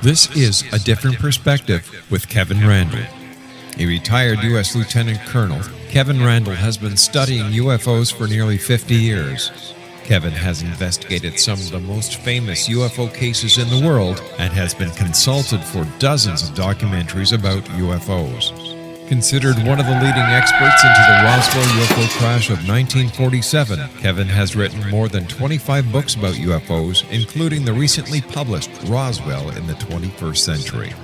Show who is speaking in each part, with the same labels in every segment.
Speaker 1: This is A Different Perspective with Kevin Randle. A retired U.S. Lieutenant Colonel, Kevin Randle has been studying UFOs for nearly 50 years. Kevin has investigated some of the most famous UFO cases in the world and has been consulted for dozens of documentaries about UFOs. Considered one of the leading experts into the Roswell UFO crash of 1947, Kevin has written more than 25 books about UFOs, including the recently published Roswell in the 21st Century.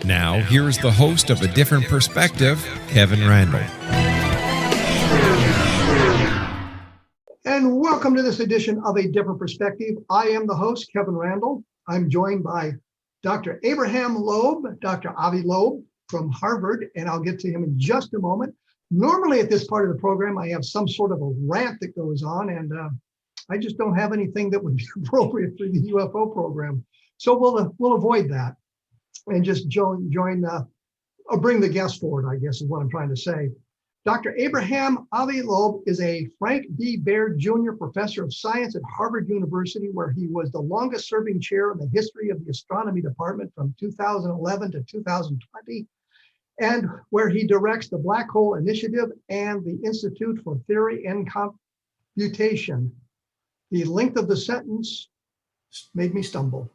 Speaker 1: Now, here is the host of A Different Perspective, Kevin Randle.
Speaker 2: And welcome to this edition of A Different Perspective. I am the host, Kevin Randle. I'm joined by Dr. Abraham Loeb, Dr. Avi Loeb from Harvard, and I'll get to him in just a moment. Normally at this part of the program, I have some sort of a rant that goes on, and I just don't have anything that would be appropriate for the UFO program. So we'll avoid that and just bring the guest forward, I guess is what I'm trying to say. Dr. Abraham Avi Loeb is a Frank B. Baird Jr. Professor of Science at Harvard University, where he was the longest serving chair in the history of the astronomy department from 2011 to 2020, and where he directs the Black Hole Initiative and the Institute for Theory and Computation. The length of the sentence made me stumble.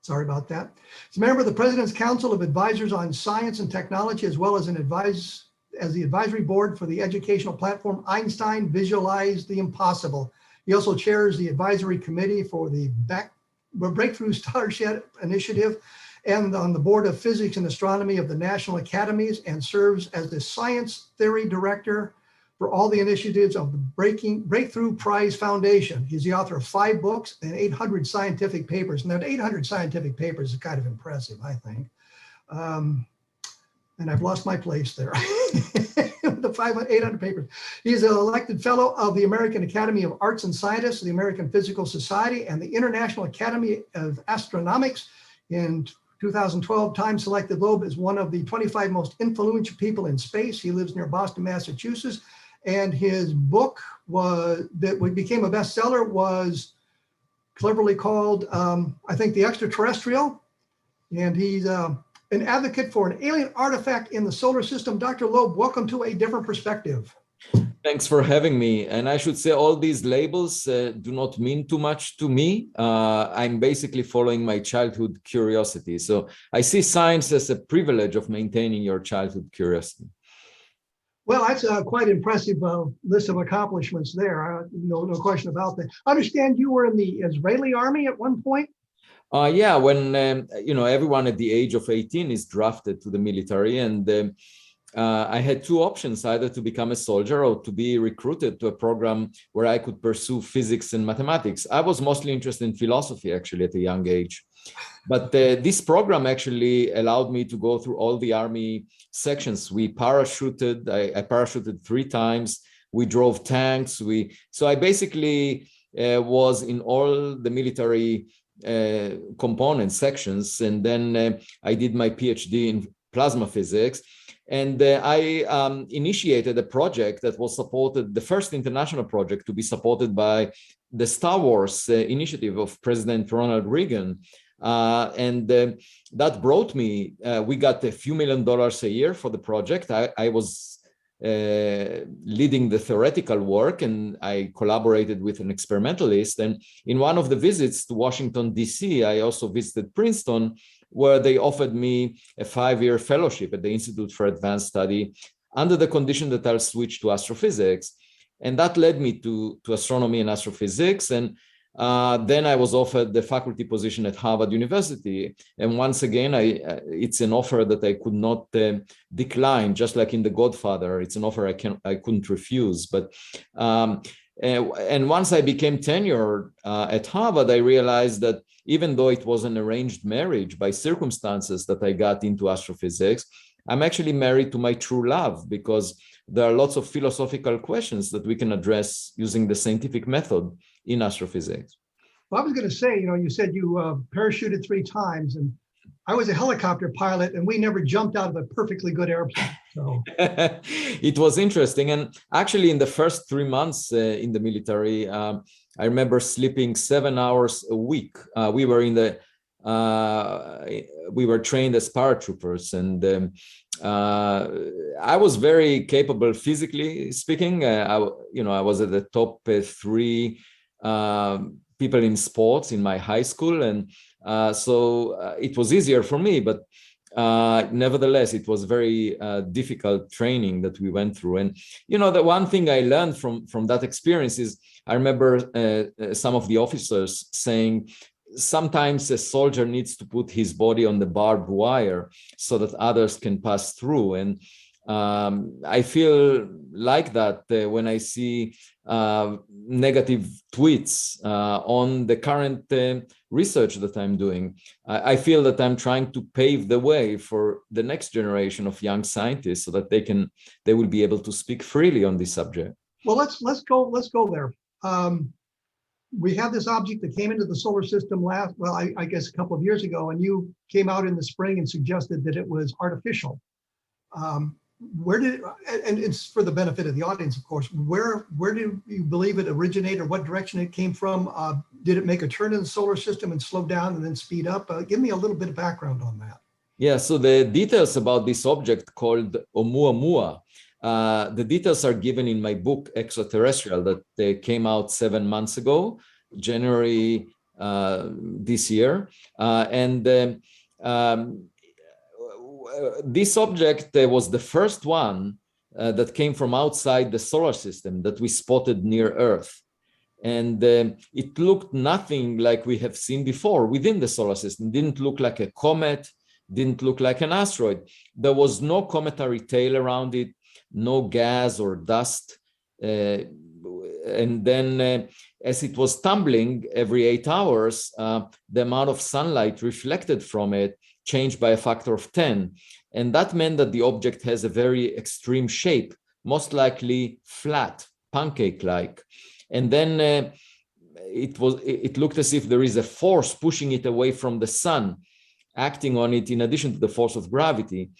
Speaker 2: Sorry about that. He's a member of the President's Council of Advisors on Science and Technology, as well as the advisory board for the educational platform Einstein Visualize the Impossible. He also chairs the advisory committee for the Breakthrough Starshot Initiative and on the board of Physics and Astronomy of the National Academies, and serves as the science theory director for all the initiatives of the Breakthrough Prize Foundation. He's the author of 5 books and 800 scientific papers. And that 800 scientific papers is kind of impressive, I think. And I've lost my place there. The 800 papers. He's an elected fellow of the American Academy of Arts and Sciences, the American Physical Society, and the International Academy of Astronautics. In 2012, Time selected Loeb as one of the 25 most influential people in space. He lives near Boston, Massachusetts, and his book that became a bestseller was cleverly called, I think, The Extraterrestrial, and he's an advocate for an alien artifact in the solar system. Dr. Loeb, welcome to A Different Perspective.
Speaker 3: Thanks for having me. And I should say all these labels do not mean too much to me. I'm basically following my childhood curiosity. So I see science as a privilege of maintaining your childhood curiosity.
Speaker 2: Well, that's a quite impressive list of accomplishments there. No question about that. I understand you were in the Israeli army at one point.
Speaker 3: Yeah, when everyone at the age of 18 is drafted to the military, and I had 2 options: either to become a soldier or to be recruited to a program where I could pursue physics and mathematics. I was mostly interested in philosophy, actually, at a young age. But this program actually allowed me to go through all the Army sections. We parachuted. I parachuted 3 times. We drove tanks. So I basically was in all the military component sections, and then I did my PhD in plasma physics, and I initiated a project that was supported, the first international project to be supported by the Star Wars initiative of President Ronald Reagan, and that brought me, we got a few $1 million a year for the project. I was leading the theoretical work, and I collaborated with an experimentalist. And in one of the visits to Washington, D.C., I also visited Princeton, where they offered me a 5-year fellowship at the Institute for Advanced Study under the condition that I'll switch to astrophysics. And that led me to astronomy and astrophysics. And then I was offered the faculty position at Harvard University. And once again, it's an offer that I could not decline, just like in The Godfather. It's an offer I couldn't refuse. But and once I became tenured at Harvard, I realized that even though it was an arranged marriage by circumstances that I got into astrophysics, I'm actually married to my true love, because there are lots of philosophical questions that we can address using the scientific method in astrophysics.
Speaker 2: Well, I was going to say, you said you parachuted 3 times, and I was a helicopter pilot, and we never jumped out of a perfectly good airplane. So
Speaker 3: it was interesting. And actually, in the first 3 months in the military, I remember sleeping 7 hours a week. We were in the we were trained as paratroopers, and I was very capable physically speaking. I was at the top 3 people in sports in my high school, and so it was easier for me. But nevertheless, it was very difficult training that we went through. And the one thing I learned from that experience is, I remember some of the officers saying, sometimes a soldier needs to put his body on the barbed wire so that others can pass through. And I feel like that when I see negative tweets on the current research that I'm doing. I feel that I'm trying to pave the way for the next generation of young scientists so that they will be able to speak freely on this subject.
Speaker 2: Well, let's go there. We have this object that came into the solar system I guess a couple of years ago, and you came out in the spring and suggested that it was artificial. And it's for the benefit of the audience, of course, where do you believe it originated, or what direction it came from? Did it make a turn in the solar system and slow down and then speed up? Give me a little bit of background on that.
Speaker 3: Yeah, so the details about this object called Oumuamua, the details are given in my book, Extraterrestrial, that came out 7 months ago, January this year. This object was the first one that came from outside the solar system that we spotted near Earth. And it looked nothing like we have seen before within the solar system. Didn't look like a comet, didn't look like an asteroid. There was no cometary tail around it, no gas or dust. And then as it was tumbling every 8 hours, the amount of sunlight reflected from it changed by a factor of 10. And that meant that the object has a very extreme shape, most likely flat, pancake-like. And then it looked as if there is a force pushing it away from the sun, acting on it in addition to the force of gravity.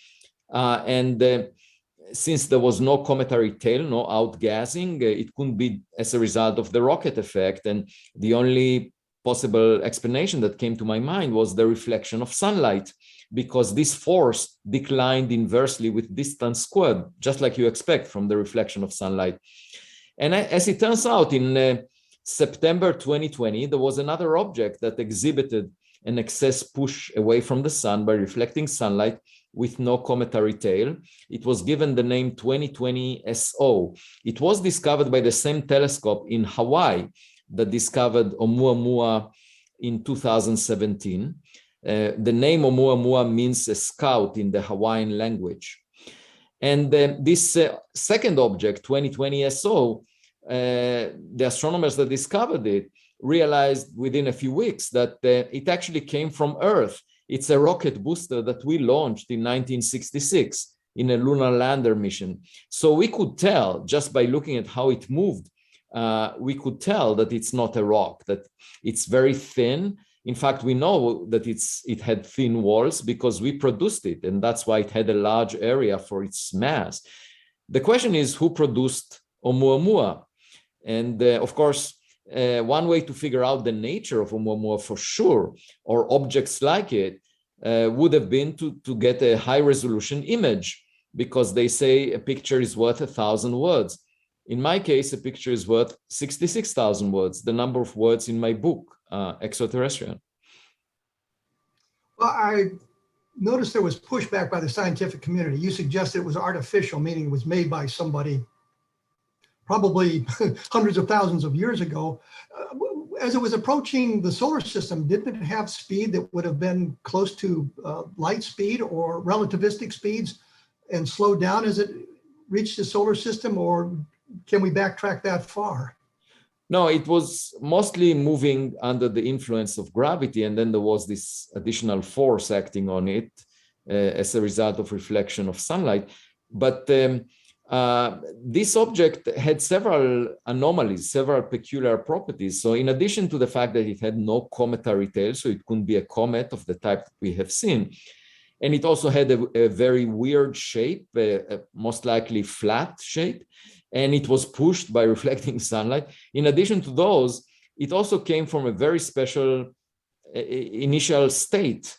Speaker 3: Since there was no cometary tail, no outgassing, it couldn't be as a result of the rocket effect. And the only possible explanation that came to my mind was the reflection of sunlight, because this force declined inversely with distance squared, just like you expect from the reflection of sunlight. And as it turns out, in September 2020, there was another object that exhibited an excess push away from the sun by reflecting sunlight with no cometary tail. It was given the name 2020 SO. It was discovered by the same telescope in Hawaii that discovered Oumuamua in 2017. The name Oumuamua means a scout in the Hawaiian language. And this second object, 2020 SO, the astronomers that discovered it realized within a few weeks that it actually came from Earth. It's a rocket booster that we launched in 1966 in a lunar lander mission. So we could tell, just by looking at how it moved, we could tell that it's not a rock, that it's very thin. In fact, we know that it had thin walls because we produced it, and that's why it had a large area for its mass. The question is, who produced Oumuamua? And of course, one way to figure out the nature of Oumuamua for sure, or objects like it, would have been to get a high-resolution image, because they say a picture is worth 1,000 words. In my case, a picture is worth 66,000 words, the number of words in my book, Extraterrestrial.
Speaker 2: Well, I noticed there was pushback by the scientific community. You suggested it was artificial, meaning it was made by somebody probably hundreds of thousands of years ago. As it was approaching the solar system, didn't it have speed that would have been close to light speed or relativistic speeds and slow down as it reached the solar system, or can we backtrack that far?
Speaker 3: No, it was mostly moving under the influence of gravity, and then there was this additional force acting on it as a result of reflection of sunlight. But this object had several anomalies, several peculiar properties. So in addition to the fact that it had no cometary tail, so it couldn't be a comet of the type that we have seen, and it also had a very weird shape, most likely flat shape, and it was pushed by reflecting sunlight. In addition to those, it also came from a very special initial state,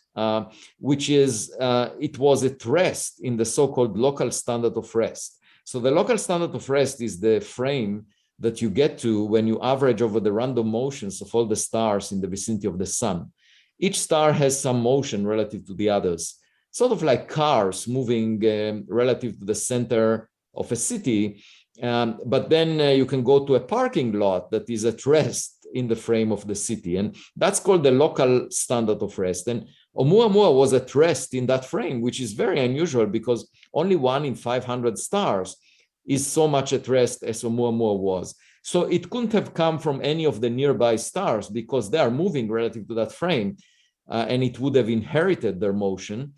Speaker 3: which is it was at rest in the so-called local standard of rest. So the local standard of rest is the frame that you get to when you average over the random motions of all the stars in the vicinity of the sun. Each star has some motion relative to the others, sort of like cars moving relative to the center of a city. But then you can go to a parking lot that is at rest in the frame of the city. And that's called the local standard of rest. And Oumuamua was at rest in that frame, which is very unusual because only 1 in 500 stars is so much at rest as Oumuamua was. So it couldn't have come from any of the nearby stars because they are moving relative to that frame, and it would have inherited their motion.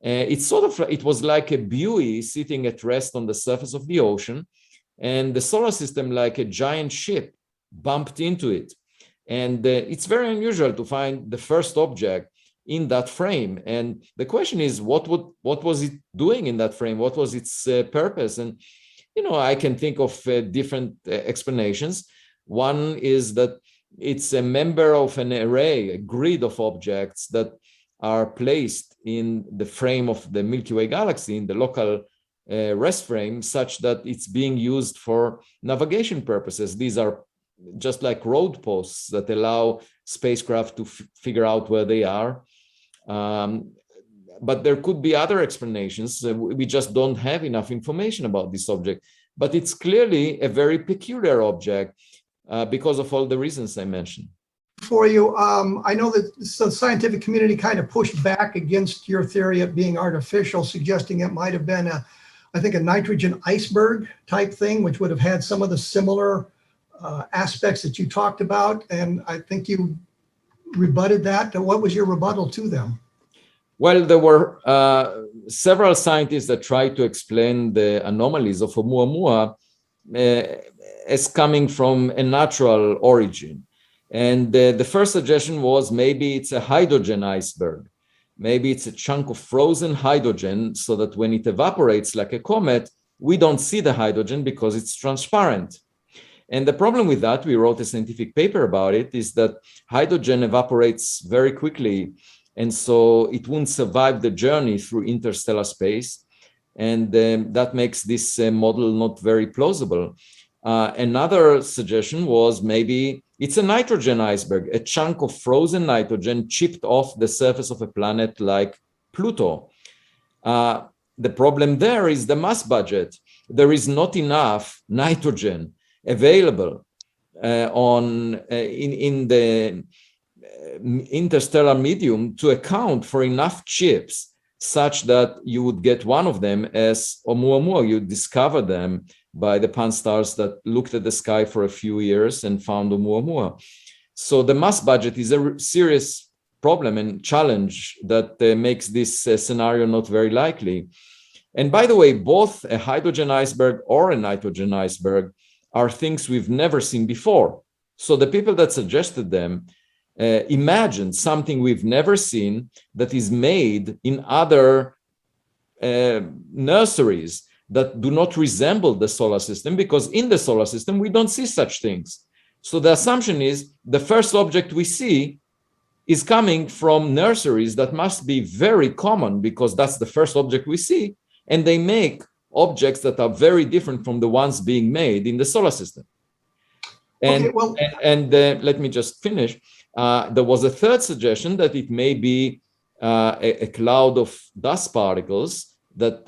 Speaker 3: It was like a buoy sitting at rest on the surface of the ocean, and the solar system, like a giant ship, bumped into it. And it's very unusual to find the first object in that frame. And the question is, what was it doing in that frame? What was its purpose? And I can think of different explanations. One is that it's a member of an array, a grid of objects that are placed in the frame of the Milky Way galaxy, in the local rest frame, such that it's being used for navigation purposes. These are just like road posts that allow spacecraft to figure out where they are. But there could be other explanations. We just don't have enough information about this object. But it's clearly a very peculiar object because of all the reasons I mentioned.
Speaker 2: For you, I know that the scientific community kind of pushed back against your theory of being artificial, suggesting it might have been I think a nitrogen iceberg type thing, which would have had some of the similar aspects that you talked about. And I think you rebutted that. What was your rebuttal to them?
Speaker 3: Well, there were several scientists that tried to explain the anomalies of Oumuamua as coming from a natural origin. And the first suggestion was maybe it's a hydrogen iceberg. Maybe it's a chunk of frozen hydrogen so that when it evaporates like a comet, we don't see the hydrogen because it's transparent. And the problem with that, we wrote a scientific paper about it, is that hydrogen evaporates very quickly. And so it won't survive the journey through interstellar space. And that makes this model not very plausible. Another suggestion was maybe it's a nitrogen iceberg, a chunk of frozen nitrogen chipped off the surface of a planet like Pluto. The problem there is the mass budget. There is not enough nitrogen available in the interstellar medium to account for enough chips such that you would get one of them as Oumuamua. You discover them by the pan-stars that looked at the sky for a few years and found Oumuamua. So the mass budget is a serious problem and challenge that makes this scenario not very likely. And by the way, both a hydrogen iceberg or a nitrogen iceberg are things we've never seen before. So the people that suggested them imagined something we've never seen that is made in other nurseries that do not resemble the solar system, because in the solar system, we don't see such things. So the assumption is the first object we see is coming from nurseries that must be very common because that's the first object we see. And they make objects that are very different from the ones being made in the solar system. And, let me just finish. There was a third suggestion that it may be a cloud of dust particles that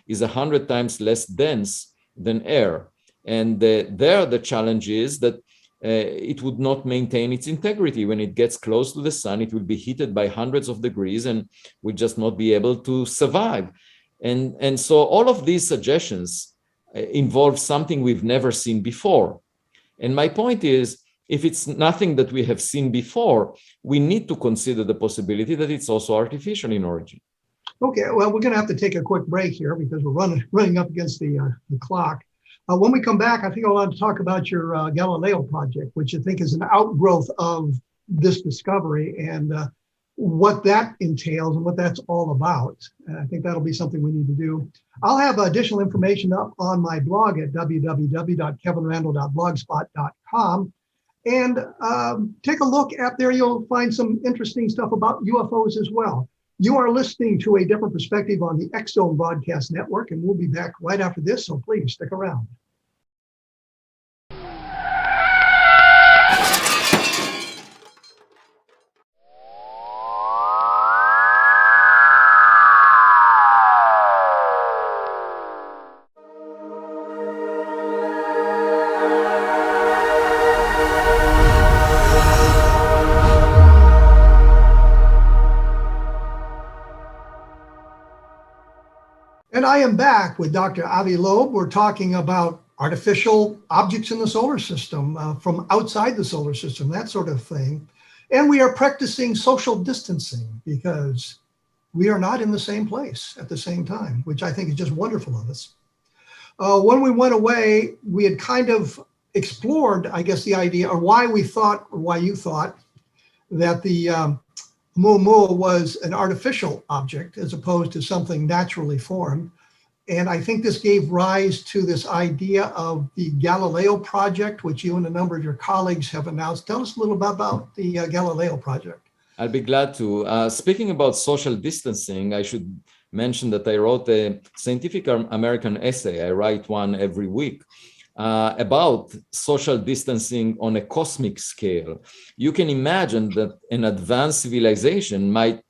Speaker 3: is 100 times less dense than air. And there the challenge is that it would not maintain its integrity. When it gets close to the sun, it will be heated by hundreds of degrees and will just not be able to survive. And so all of these suggestions involve something we've never seen before. And my point is, if it's nothing that we have seen before, we need to consider the possibility that it's also artificial in origin.
Speaker 2: Okay, well, we're going to have to take a quick break here because we're running up against the clock. When we come back, I think I want to talk about your Galileo project, which I think is an outgrowth of this discovery and what that entails and what that's all about. And I think that'll be something we need to do. I'll have additional information up on my blog at www.kevinrandle.blogspot.com. And take a look at there. You'll find some interesting stuff about UFOs as well. You are listening to A Different Perspective on the X-Zone Broadcast Network, and we'll be back right after this, so please stick around. And I am back with Dr. Avi Loeb. We're talking about artificial objects in the solar system, from outside the solar system, that sort of thing. And we are practicing social distancing because we are not in the same place at the same time, which I think is just wonderful of us. When we went away, we had kind of explored, I guess, the idea, or why we thought, or why you thought, that the Oumuamua was an artificial object as opposed to something naturally formed. And I think this gave rise to this idea of the Galileo project, which you and a number of your colleagues have announced. Tell us a little bit about the Galileo project.
Speaker 3: I'll be glad to. Speaking about social distancing, I should mention that I wrote a Scientific American essay. I write one every week. About social distancing on a cosmic scale. You can imagine that an advanced civilization might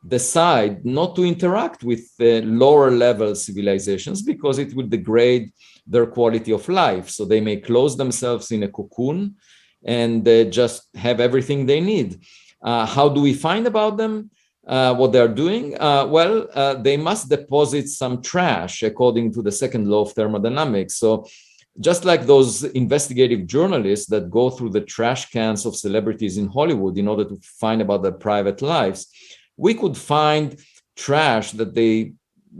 Speaker 3: decide not to interact with lower level civilizations because it will degrade their quality of life. So they may close themselves in a cocoon and just have everything they need. How do we find about them? What they're doing? They must deposit some trash according to the second law of thermodynamics. So just like those investigative journalists that go through the trash cans of celebrities in Hollywood in order to find about their private lives, we could find trash that they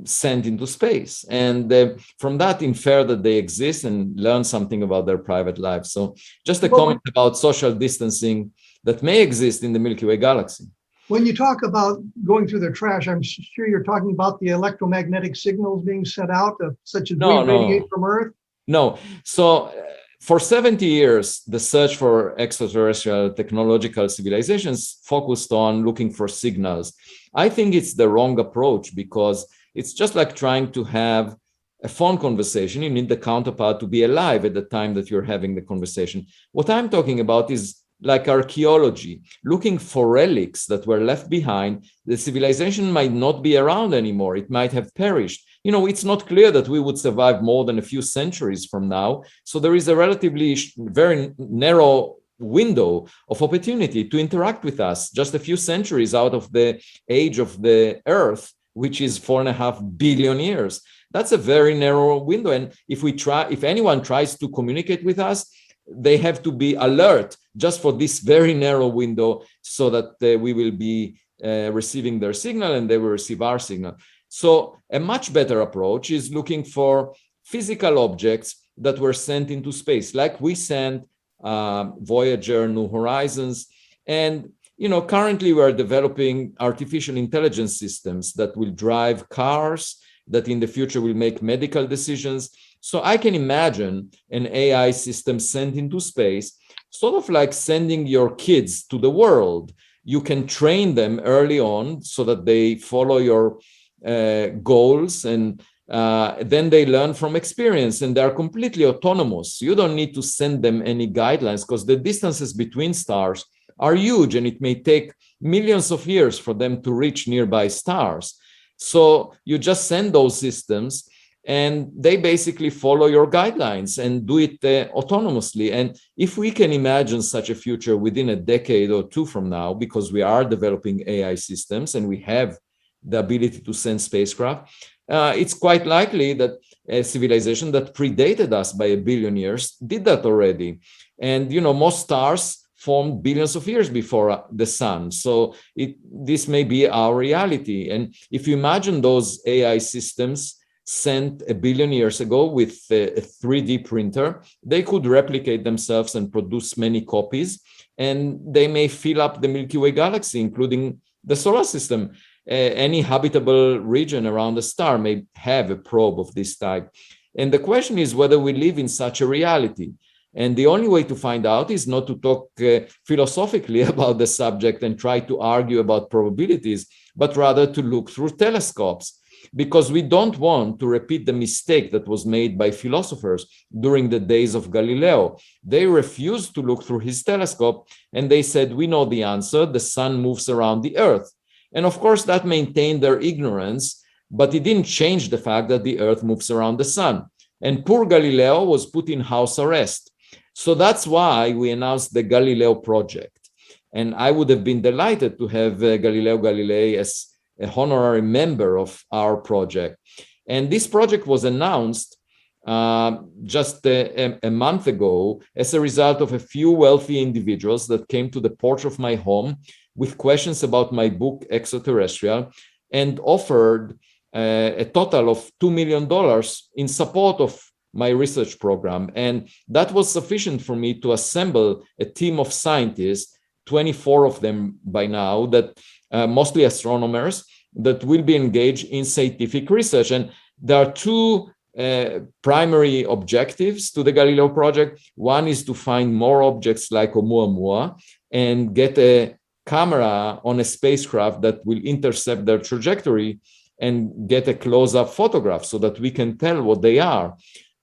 Speaker 3: sent into space. And from that, infer that they exist and learn something about their private lives. So just a comment about social distancing that may exist in the Milky Way galaxy.
Speaker 2: When you talk about going through their trash, I'm sure you're talking about the electromagnetic signals being sent out, such as we radiate from Earth.
Speaker 3: No. So for 70 years, the search for extraterrestrial technological civilizations focused on looking for signals. I think it's the wrong approach because it's just like trying to have a phone conversation. You need the counterpart to be alive at the time that you're having the conversation. What I'm talking about is like archaeology, looking for relics that were left behind. The civilization might not be around anymore. It might have perished. You know, it's not clear that we would survive more than a few centuries from now. So there is a relatively very narrow window of opportunity to interact with us, just a few centuries out of the age of the Earth, which is 4.5 billion years. That's a very narrow window. And if anyone tries to communicate with us, they have to be alert just for this very narrow window so that we will be receiving their signal and they will receive our signal. So a much better approach is looking for physical objects that were sent into space, like we sent Voyager, New Horizons. And, you know, currently we're developing artificial intelligence systems that will drive cars, that in the future will make medical decisions. So I can imagine an AI system sent into space, sort of like sending your kids to the world. You can train them early on so that they follow your goals, and then they learn from experience, and they're completely autonomous. You don't need to send them any guidelines because the distances between stars are huge, and it may take millions of years for them to reach nearby stars. So you just send those systems and they basically follow your guidelines and do it autonomously. And if we can imagine such a future within a decade or two from now, because we are developing AI systems and we have the ability to send spacecraft, it's quite likely that a civilization that predated us by 1 billion years did that already. And, you know, most stars formed billions of years before the sun. So this may be our reality. And if you imagine those AI systems sent 1 billion years ago with a 3D printer, they could replicate themselves and produce many copies, and they may fill up the Milky Way galaxy, including the solar system. Any habitable region around the star may have a probe of this type. And the question is whether we live in such a reality. And the only way to find out is not to talk philosophically about the subject and try to argue about probabilities, but rather to look through telescopes, because we don't want to repeat the mistake that was made by philosophers during the days of Galileo. They refused to look through his telescope, and they said, we know the answer, the sun moves around the earth. And of course, that maintained their ignorance, but it didn't change the fact that the earth moves around the sun. And poor Galileo was put in house arrest. So that's why we announced the Galileo project. And I would have been delighted to have Galileo Galilei as a honorary member of our project. And this project was announced just a month ago as a result of a few wealthy individuals that came to the porch of my home with questions about my book, Extraterrestrial, and offered a total of $2 million in support of my research program. And that was sufficient for me to assemble a team of scientists, 24 of them by now, that mostly astronomers, that will be engaged in scientific research. And there are two primary objectives to the Galileo project. One is to find more objects like Oumuamua and get a camera on a spacecraft that will intercept their trajectory and get a close-up photograph so that we can tell what they are.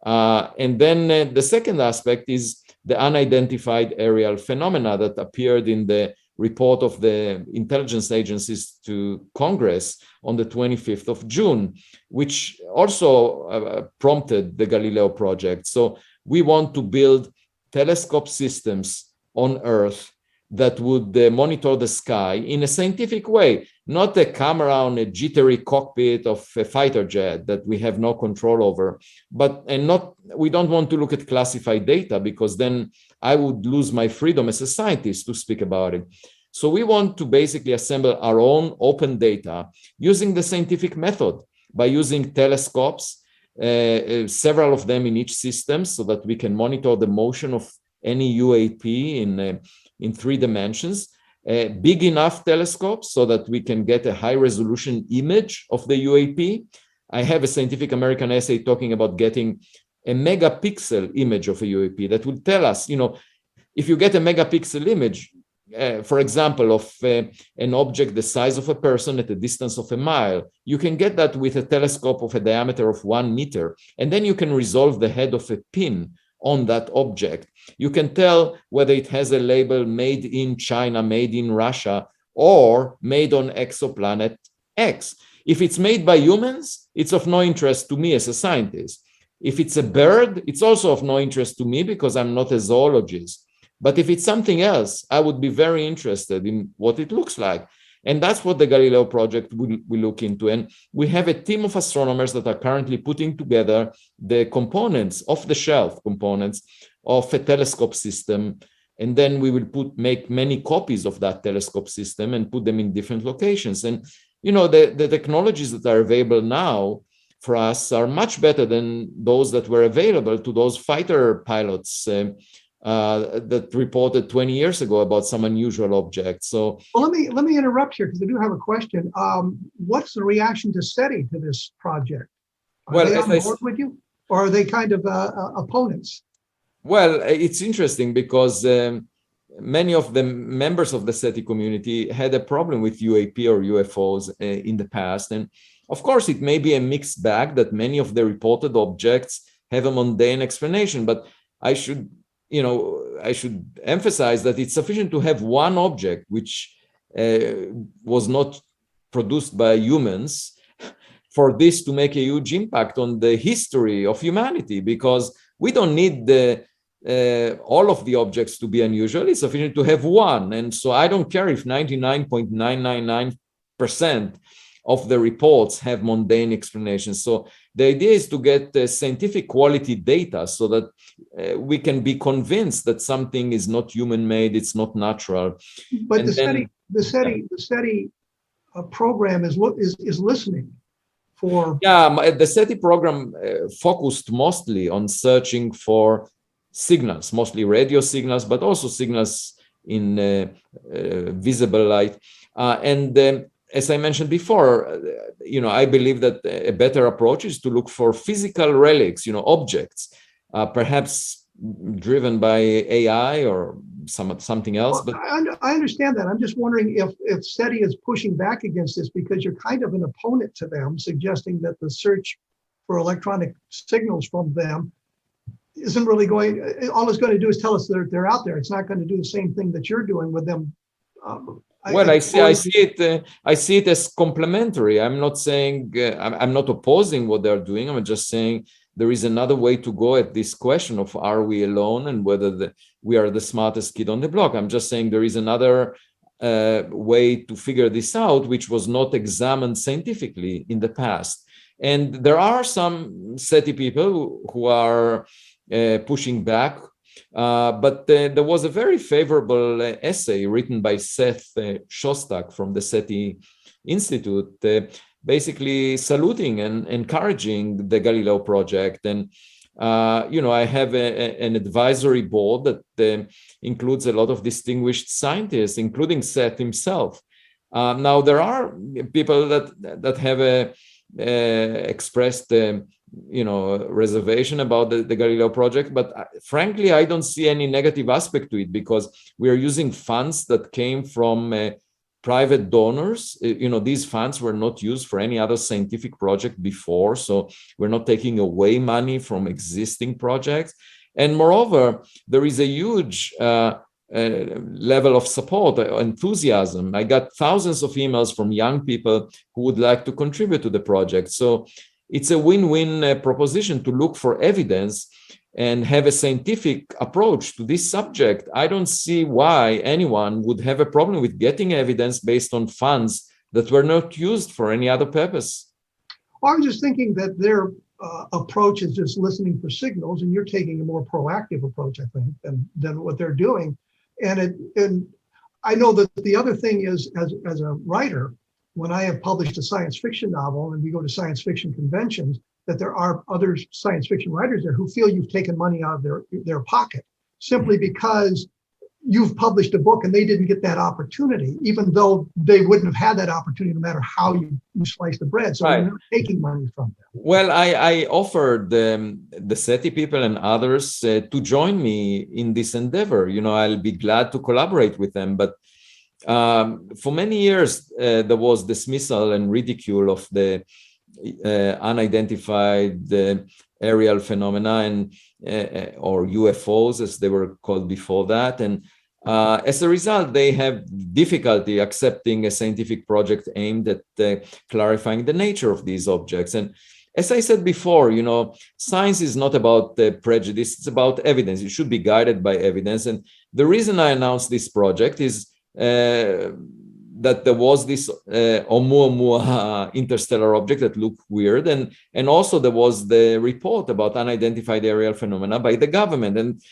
Speaker 3: And then the second aspect is the unidentified aerial phenomena that appeared in the report of the intelligence agencies to Congress on the 25th of June, which also prompted the Galileo project. So we want to build telescope systems on Earth that would monitor the sky in a scientific way, not a camera on a jittery cockpit of a fighter jet that we have no control over. We don't want to look at classified data, because then I would lose my freedom as a scientist to speak about it. So we want to basically assemble our own open data using the scientific method by using telescopes, several of them in each system, so that we can monitor the motion of any UAP in 3 dimensions, big enough telescopes so that we can get a high resolution image of the UAP. I have a Scientific American essay talking about getting a megapixel image of a UAP that will tell us, if you get a megapixel image, for example, of an object the size of a person at a distance of a mile, you can get that with a telescope of a diameter of 1 meter. And then you can resolve the head of a pin on that object. You can tell whether it has a label made in China, made in Russia, or made on exoplanet X. If it's made by humans, it's of no interest to me as a scientist. If it's a bird, it's also of no interest to me because I'm not a zoologist. But if it's something else, I would be very interested in what it looks like. And that's what the Galileo project will look into. And we have a team of astronomers that are currently putting together the components, off-the-shelf components of a telescope system. And then we will make many copies of that telescope system and put them in different locations. And, the technologies that are available now for us are much better than those that were available to those fighter pilots that reported 20 years ago about some unusual objects. So,
Speaker 2: well, let me interrupt here because I do have a question. What's the reaction to SETI to this project? Are they on board with you, or are they kind of opponents?
Speaker 3: Well, it's interesting because many of the members of the SETI community had a problem with UAP or UFOs in the past, and of course, it may be a mixed bag that many of the reported objects have a mundane explanation, but I should emphasize that it's sufficient to have one object which was not produced by humans for this to make a huge impact on the history of humanity, because we don't need all of the objects to be unusual. It's sufficient to have one. And so I don't care if 99.999% of the reports have mundane explanations. So the idea is to get scientific quality data so that we can be convinced that something is not human-made, it's not natural.
Speaker 2: But the SETI program is listening for.
Speaker 3: Yeah, the SETI program focused mostly on searching for signals, mostly radio signals, but also signals in visible light. As I mentioned before, I believe that a better approach is to look for physical relics, objects, perhaps driven by AI or something else.
Speaker 2: Well,
Speaker 3: But
Speaker 2: I understand that. I'm just wondering if SETI is pushing back against this because you're kind of an opponent to them, suggesting that the search for electronic signals from them isn't really going, all it's going to do is tell us that they're out there. It's not going to do the same thing that you're doing with them.
Speaker 3: I see it as complementary. I'm not saying I'm not opposing what they're doing. I'm just saying there is another way to go at this question of are we alone and whether we are the smartest kid on the block. I'm just saying there is another way to figure this out, which was not examined scientifically in the past. And there are some SETI people who are pushing back. But there was a very favorable essay written by Seth Shostak from the SETI Institute, basically saluting and encouraging the Galileo project. And, I have an advisory board that includes a lot of distinguished scientists, including Seth himself. Now, there are people that have expressed reservation about the Galileo project, but frankly, I don't see any negative aspect to it because we are using funds that came from private donors. These funds were not used for any other scientific project before, so we're not taking away money from existing projects. And moreover, there is a huge level of support, enthusiasm. I got thousands of emails from young people who would like to contribute to the project. So it's a win-win proposition to look for evidence and have a scientific approach to this subject. I don't see why anyone would have a problem with getting evidence based on funds that were not used for any other purpose.
Speaker 2: Well, I'm just thinking that their approach is just listening for signals, and you're taking a more proactive approach, I think, than what they're doing. And I know that the other thing is, as a writer, when I have published a science fiction novel and we go to science fiction conventions, that there are other science fiction writers there who feel you've taken money out of their pocket simply because you've published a book and they didn't get that opportunity, even though they wouldn't have had that opportunity no matter how you slice the bread. So
Speaker 3: right.
Speaker 2: You're not taking money from them.
Speaker 3: Well, I offered the SETI people and others to join me in this endeavor. I'll be glad to collaborate with them. But for many years, there was dismissal and ridicule of the unidentified aerial phenomena and or UFOs, as they were called before that. And as a result, they have difficulty accepting a scientific project aimed at clarifying the nature of these objects. And as I said before, science is not about prejudice, it's about evidence. It should be guided by evidence. And the reason I announced this project is that there was this Oumuamua interstellar object that looked weird, and also there was the report about unidentified aerial phenomena by the government, and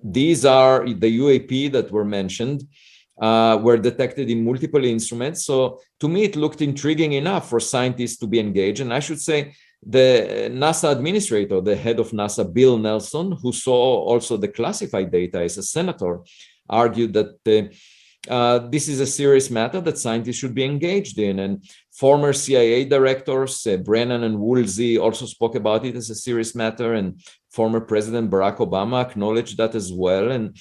Speaker 3: these are the UAP that were mentioned were detected in multiple instruments. So to me, it looked intriguing enough for scientists to be engaged. And I should say the NASA administrator, the head of NASA, Bill Nelson, who saw also the classified data as a senator, argued that this is a serious matter that scientists should be engaged in. And former CIA directors, Brennan and Woolsey, also spoke about it as a serious matter. And former President Barack Obama acknowledged that as well. And,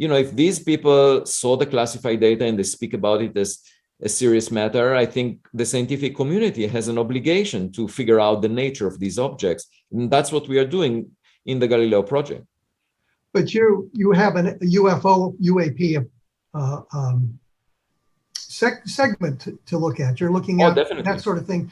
Speaker 3: if these people saw the classified data and they speak about it as a serious matter, I think the scientific community has an obligation to figure out the nature of these objects. And that's what we are doing in the Galileo project.
Speaker 2: But you have a UFO UAP segment to look at. You're looking at that sort of thing.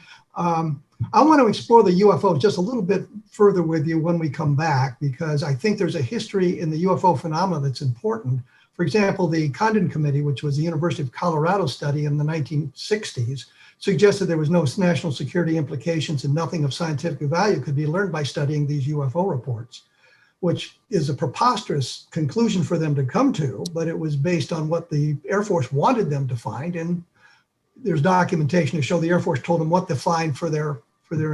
Speaker 2: I want to explore the UFO just a little bit further with you when we come back, because I think there's a history in the UFO phenomena that's important. For example, the Condon Committee, which was the University of Colorado study in the 1960s, suggested there was no national security implications and nothing of scientific value could be learned by studying these UFO reports, which is a preposterous conclusion for them to come to, but it was based on what the Air Force wanted them to find. And there's documentation to show the Air Force told them what to find for their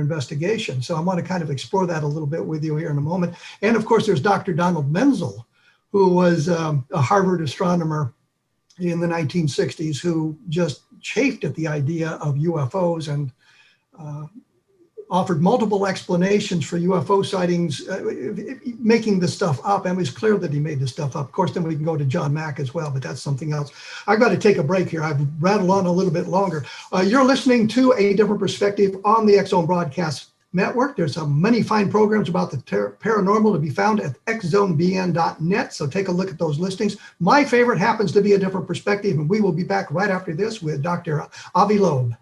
Speaker 2: investigation. So I want to kind of explore that a little bit with you here in a moment. And of course, there's Dr. Donald Menzel, who was a Harvard astronomer in the 1960s, who just chafed at the idea of UFOs and offered multiple explanations for UFO sightings, making this stuff up. And it was clear that he made this stuff up. Of course, then we can go to John Mack as well, but that's something else. I've got to take a break here. I've rattled on a little bit longer. You're listening to A Different Perspective on the X Zone Broadcast Network. There's many fine programs about the paranormal to be found at xzonebn.net. So take a look at those listings. My favorite happens to be A Different Perspective, and we will be back right after this with Dr. Avi Loeb.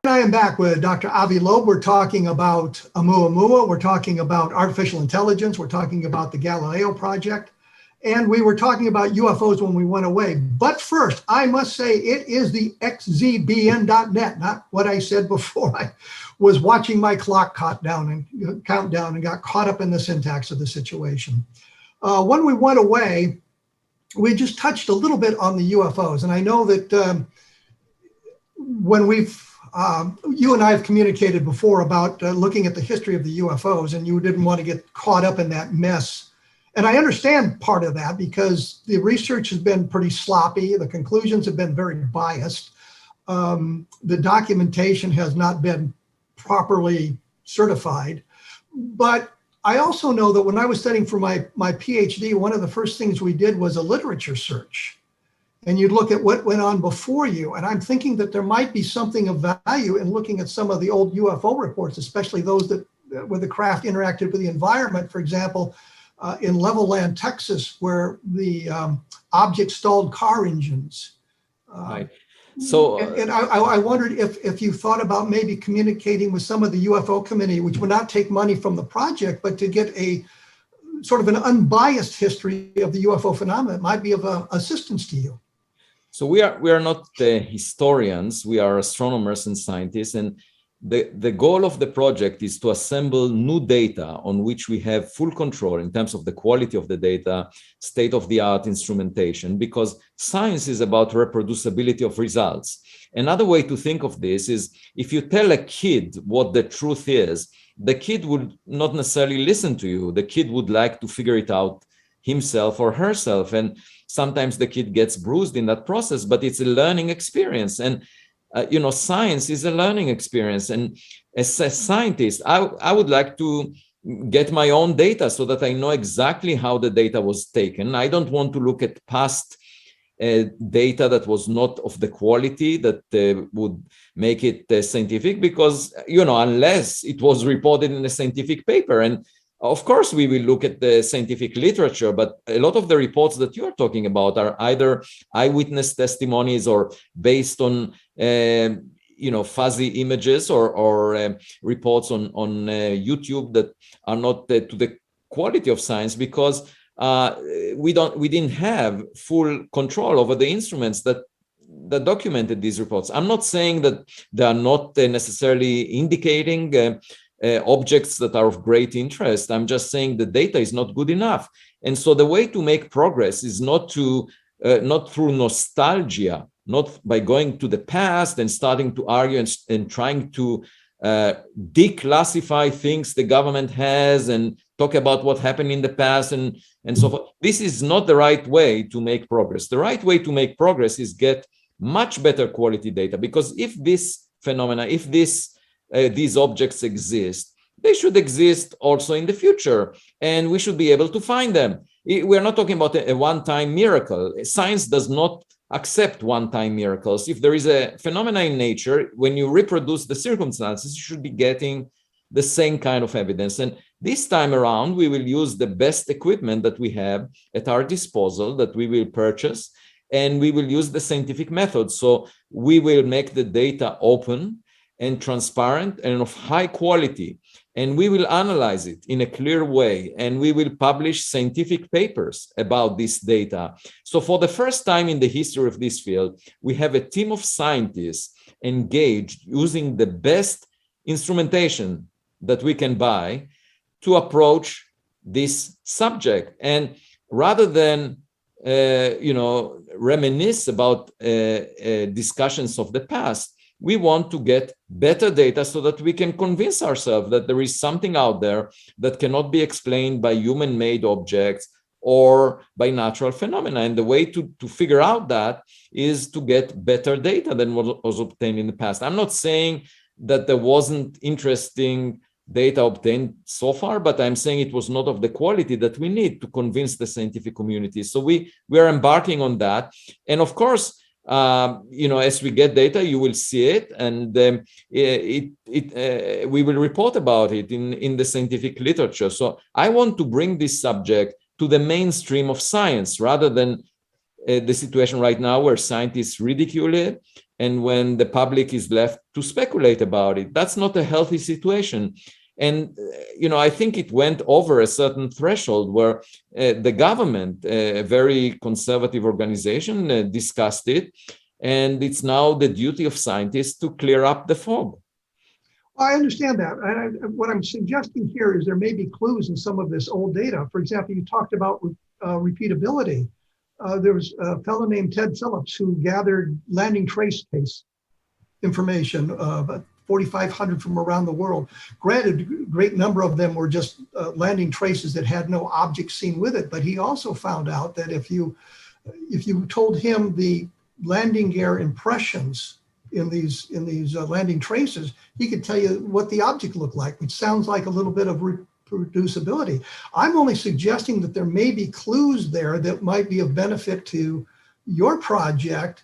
Speaker 2: I am back with Dr. Avi Loeb. We're talking about Oumuamua. We're talking about artificial intelligence. We're talking about the Galileo project. And we were talking about UFOs when we went away. But first, I must say it is the xzbn.net, not what I said before. I was watching my clock count down and got caught up in the syntax of the situation. When we went away, we just touched a little bit on the UFOs. And I know that when you and I have communicated before about looking at the history of the UFOs, and you didn't want to get caught up in that mess. And I understand part of that because the research has been pretty sloppy. The conclusions have been very biased. The documentation has not been properly certified. But I also know that when I was studying for my PhD, one of the first things we did was a literature search. And you'd look at what went on before you. And I'm thinking that there might be something of value in looking at some of the old UFO reports, especially those that where the craft interacted with the environment. For example, in Levelland, Texas, where the object stalled car engines.
Speaker 3: Right. So,
Speaker 2: and I wondered if you thought about maybe communicating with some of the UFO committee, which would not take money from the project, but to get a sort of an unbiased history of the UFO phenomenon. It might be of assistance to you.
Speaker 3: So we are not historians, we are astronomers and scientists, and the goal of the project is to assemble new data on which we have full control in terms of the quality of the data, state-of-the-art instrumentation, because science is about reproducibility of results. Another way to think of this is if you tell a kid what the truth is, the kid would not necessarily listen to you. The kid would like to figure it out himself or herself. And sometimes the kid gets bruised in that process, but it's a learning experience. And, science is a learning experience. And as a scientist, I would like to get my own data so that I know exactly how the data was taken. I don't want to look at past data that was not of the quality that would make it scientific, because, unless it was reported in a scientific paper. And of course, we will look at the scientific literature, but a lot of the reports that you're talking about are either eyewitness testimonies or based on, fuzzy images or reports on YouTube that are not to the quality of science, because we didn't have full control over the instruments that documented these reports. I'm not saying that they are not necessarily indicating objects that are of great interest. I'm just saying the data is not good enough. And so the way to make progress is not through nostalgia, not by going to the past and starting to argue and trying to declassify things the government has and talk about what happened in the past and so forth. This is not the right way to make progress. The right way to make progress is get much better quality data, because if this phenomena, if these objects exist, they should exist also in the future, and we should be able to find them. We're not talking about a one-time miracle. Science does not accept one-time miracles. If there is a phenomena in nature, when you reproduce the circumstances, you should be getting the same kind of evidence. And this time around, we will use the best equipment that we have at our disposal, that we will purchase, and we will use the scientific method. So we will make the data open and transparent and of high quality, and we will analyze it in a clear way, and we will publish scientific papers about this data. So for the first time in the history of this field, we have a team of scientists engaged using the best instrumentation that we can buy to approach this subject. And rather than reminisce about discussions of the past, we want to get better data so that we can convince ourselves that there is something out there that cannot be explained by human-made objects or by natural phenomena. And the way to figure out that is to get better data than what was obtained in the past. I'm not saying that there wasn't interesting data obtained so far, but I'm saying it was not of the quality that we need to convince the scientific community. So we are embarking on that. And of course, as we get data, you will see it, and we will report about it in the scientific literature. So I want to bring this subject to the mainstream of science, rather than the situation right now where scientists ridicule it and when the public is left to speculate about it. That's not a healthy situation. And, I think it went over a certain threshold where the government, a very conservative organization, discussed it. And it's now the duty of scientists to clear up the fog.
Speaker 2: I understand that. And what I'm suggesting here is there may be clues in some of this old data. For example, you talked about repeatability. There was a fellow named Ted Phillips who gathered landing trace case information, about 4,500 from around the world. Granted, a great number of them were just landing traces that had no object seen with it. But he also found out that if you told him the landing gear impressions in these landing traces, he could tell you what the object looked like, which sounds like a little bit of reproducibility. I'm only suggesting that there may be clues there that might be of benefit to your project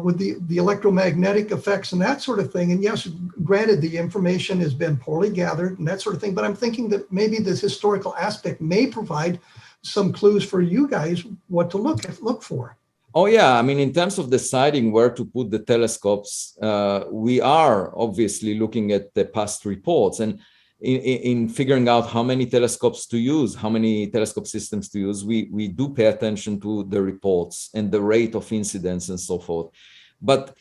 Speaker 2: with the electromagnetic effects and that sort of thing. And yes, granted, the information has been poorly gathered and that sort of thing, but I'm thinking that maybe this historical aspect may provide some clues for you guys what to look for.
Speaker 3: Oh, yeah. I mean, in terms of deciding where to put the telescopes, we are obviously looking at the past reports and in figuring out how many telescopes to use, how many telescope systems to use. We do pay attention to the reports and the rate of incidence and so forth. But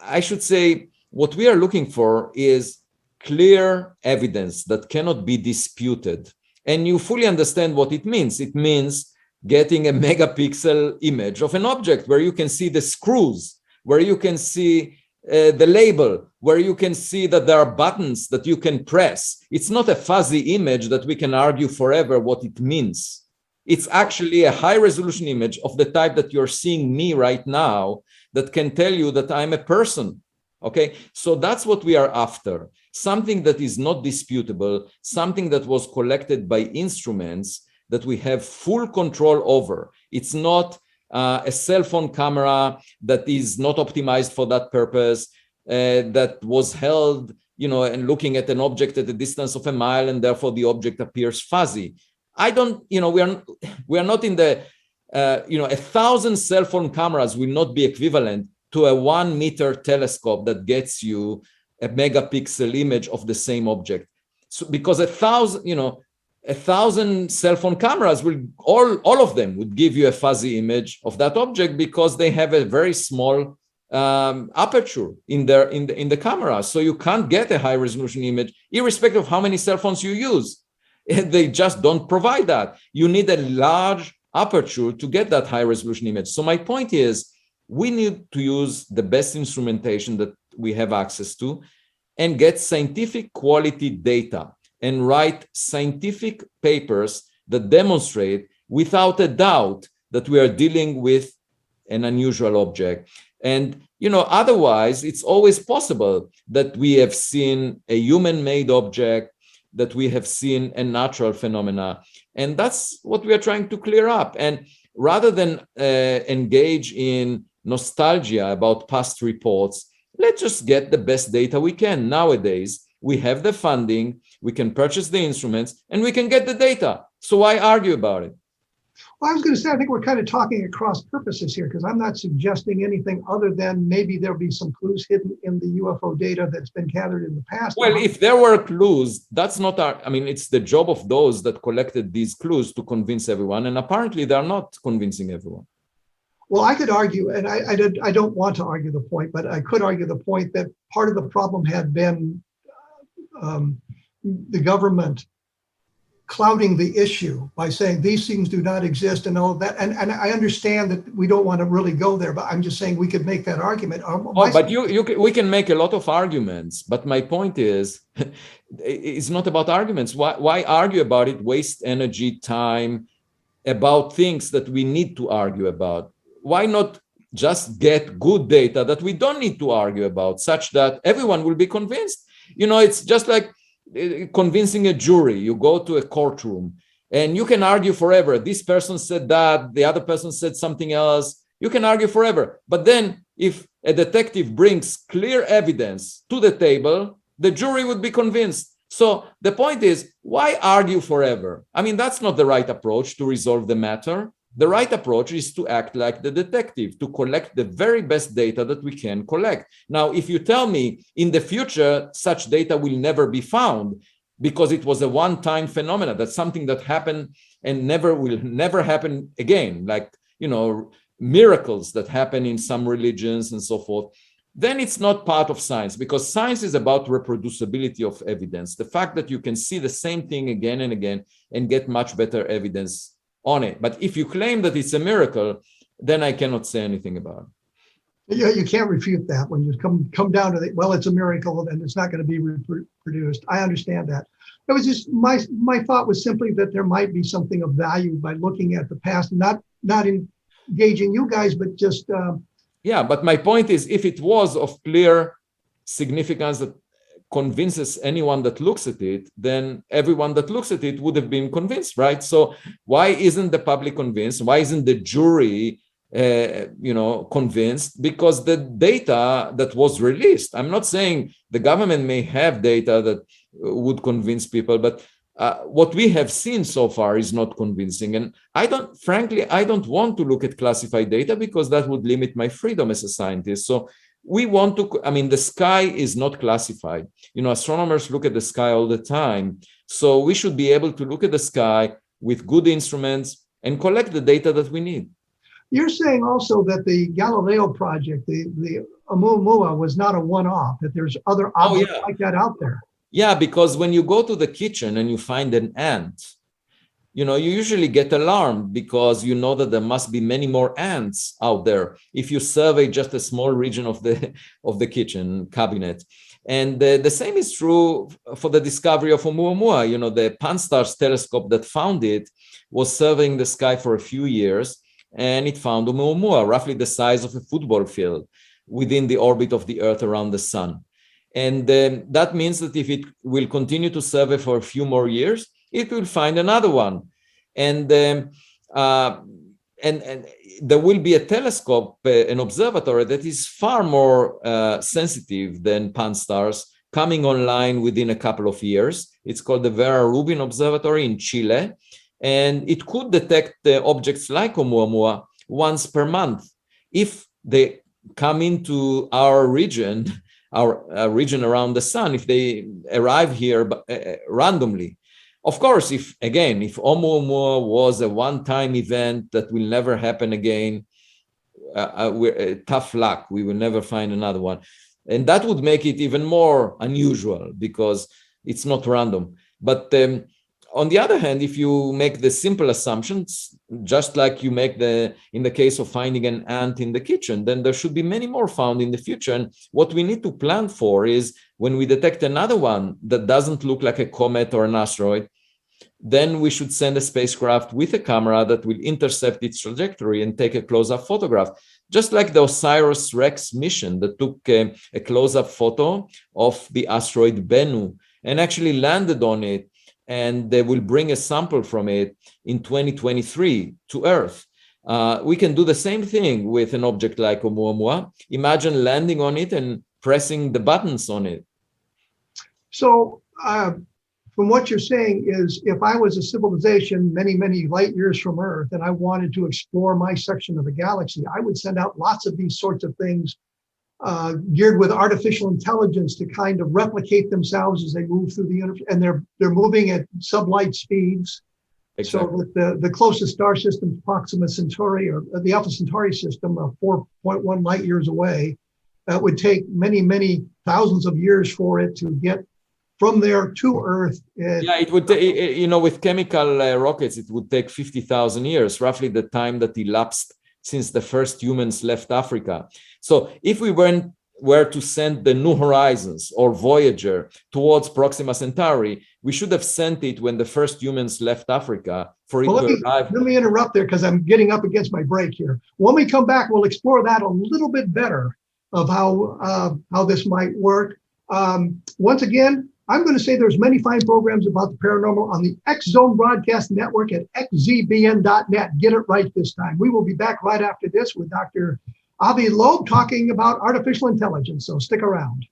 Speaker 3: I should say what we are looking for is clear evidence that cannot be disputed. And you fully understand what it means. It means getting a megapixel image of an object where you can see the screws, where you can see the label, where you can see that there are buttons that you can press. It's not a fuzzy image that we can argue forever what it means. It's actually a high resolution image of the type that you're seeing me right now that can tell you that I'm a person. Okay, so that's what we are after. Something that is not disputable, something that was collected by instruments that we have full control over. It's not a cell phone camera that is not optimized for that purpose, that was held, and looking at an object at a distance of a mile, and therefore the object appears fuzzy. We are not in the, 1,000 cell phone cameras will not be equivalent to a 1 meter telescope that gets you a megapixel image of the same object. So because 1,000 cell phone cameras will all of them would give you a fuzzy image of that object because they have a very small aperture in the camera. So you can't get a high resolution image irrespective of how many cell phones you use. They just don't provide that. You need a large aperture to get that high resolution image. So my point is, we need to use the best instrumentation that we have access to and get scientific quality data and write scientific papers that demonstrate without a doubt that we are dealing with an unusual object. And, otherwise, it's always possible that we have seen a human-made object, that we have seen a natural phenomena. And that's what we are trying to clear up. And rather than engage in nostalgia about past reports, let's just get the best data we can. Nowadays, we have the funding, we can purchase the instruments, and we can get the data. So why argue about it?
Speaker 2: Well, I was going to say, I think we're kind of talking across purposes here, because I'm not suggesting anything other than maybe there'll be some clues hidden in the UFO data that's been gathered in the past.
Speaker 3: Well, if there were clues, that's not it's the job of those that collected these clues to convince everyone. And apparently they're not convincing everyone.
Speaker 2: Well, I could argue, and I don't want to argue the point, but I could argue the point that part of the problem had been the government clouding the issue by saying these things do not exist and all of that. And I understand that we don't want to really go there, but I'm just saying we could make that argument.
Speaker 3: But we can make a lot of arguments. But my point is, it's not about arguments. Why argue about it? Waste energy, time about things that we need to argue about. Why not just get good data that we don't need to argue about, such that everyone will be convinced? It's just like convincing a jury. You go to a courtroom and you can argue forever. This person said that, the other person said something else. You can argue forever. But then if a detective brings clear evidence to the table, the jury would be convinced. So the point is, why argue forever? I mean, that's not the right approach to resolve the matter. The right approach is to act like the detective, to collect the very best data that we can collect. Now, if you tell me in the future, such data will never be found because it was a one-time phenomenon, that's something that happened and will never happen again, like, miracles that happen in some religions and so forth, then it's not part of science, because science is about reproducibility of evidence. The fact that you can see the same thing again and again and get much better evidence on it. But if you claim that it's a miracle, then I cannot say anything about it.
Speaker 2: Yeah, you can't refute that when you come down to it's a miracle and it's not going to be reproduced. I understand that. It was just my thought was simply that there might be something of value by looking at the past, not engaging you guys, but just.
Speaker 3: Yeah, but my point is, if it was of clear significance that convinces anyone that looks at it, then everyone that looks at it would have been convinced, right? So why isn't the public convinced? Why isn't the jury, convinced? Because the data that was released, I'm not saying the government may have data that would convince people, but what we have seen so far is not convincing. And I don't want to look at classified data because that would limit my freedom as a scientist. So we want to, the sky is not classified. Astronomers look at the sky all the time. So we should be able to look at the sky with good instruments and collect the data that we need.
Speaker 2: You're saying also that the Galileo project, the Oumuamua, was not a one-off, that there's other objects like that out there.
Speaker 3: Yeah, because when you go to the kitchen and you find an ant, you usually get alarmed because you know that there must be many more ants out there if you survey just a small region of the kitchen cabinet. And the same is true for the discovery of Oumuamua. The Pan-STARRS telescope that found it was surveying the sky for a few years, and it found Oumuamua, roughly the size of a football field, within the orbit of the Earth around the sun. And that means that if it will continue to survey for a few more years, it will find another one. And there will be a telescope, an observatory that is far more sensitive than Pan-STARRS, coming online within a couple of years. It's called the Vera Rubin Observatory in Chile. And it could detect objects like Oumuamua once per month. If they come into our region around the sun, if they arrive here randomly. Of course, if Oumuamua was a one-time event that will never happen again, tough luck, we will never find another one. And that would make it even more unusual because it's not random. But on the other hand, if you make the simple assumptions, just like you make in the case of finding an ant in the kitchen, then there should be many more found in the future. And what we need to plan for is when we detect another one that doesn't look like a comet or an asteroid, then we should send a spacecraft with a camera that will intercept its trajectory and take a close-up photograph. Just like the OSIRIS-REx mission that took a close-up photo of the asteroid Bennu and actually landed on it, and they will bring a sample from it in 2023 to Earth. We can do the same thing with an object like Oumuamua. Imagine landing on it and pressing the buttons on it.
Speaker 2: So from what you're saying is, if I was a civilization many, many light years from Earth and I wanted to explore my section of the galaxy, I would send out lots of these sorts of things geared with artificial intelligence to kind of replicate themselves as they move through the universe, and they're moving at sublight speeds. Exactly. So with the closest star system, Proxima Centauri, or the Alpha Centauri system, 4.1 light years away, would take many, many thousands of years for it to get from there to Earth.
Speaker 3: Yeah, it would, with chemical rockets, it would take 50,000 years, roughly the time that elapsed since the first humans left Africa. So if we were to send the New Horizons or Voyager towards Proxima Centauri, we should have sent it when the first humans left Africa for it to arrive.
Speaker 2: Let me interrupt there because I'm getting up against my break here. When we come back, we'll explore that a little bit better of how this might work. Once again, I'm going to say there's many fine programs about the paranormal on the X Zone Broadcast Network at xzbn.net. Get it right this time. We will be back right after this with Dr. Avi Loeb talking about artificial intelligence. So stick around.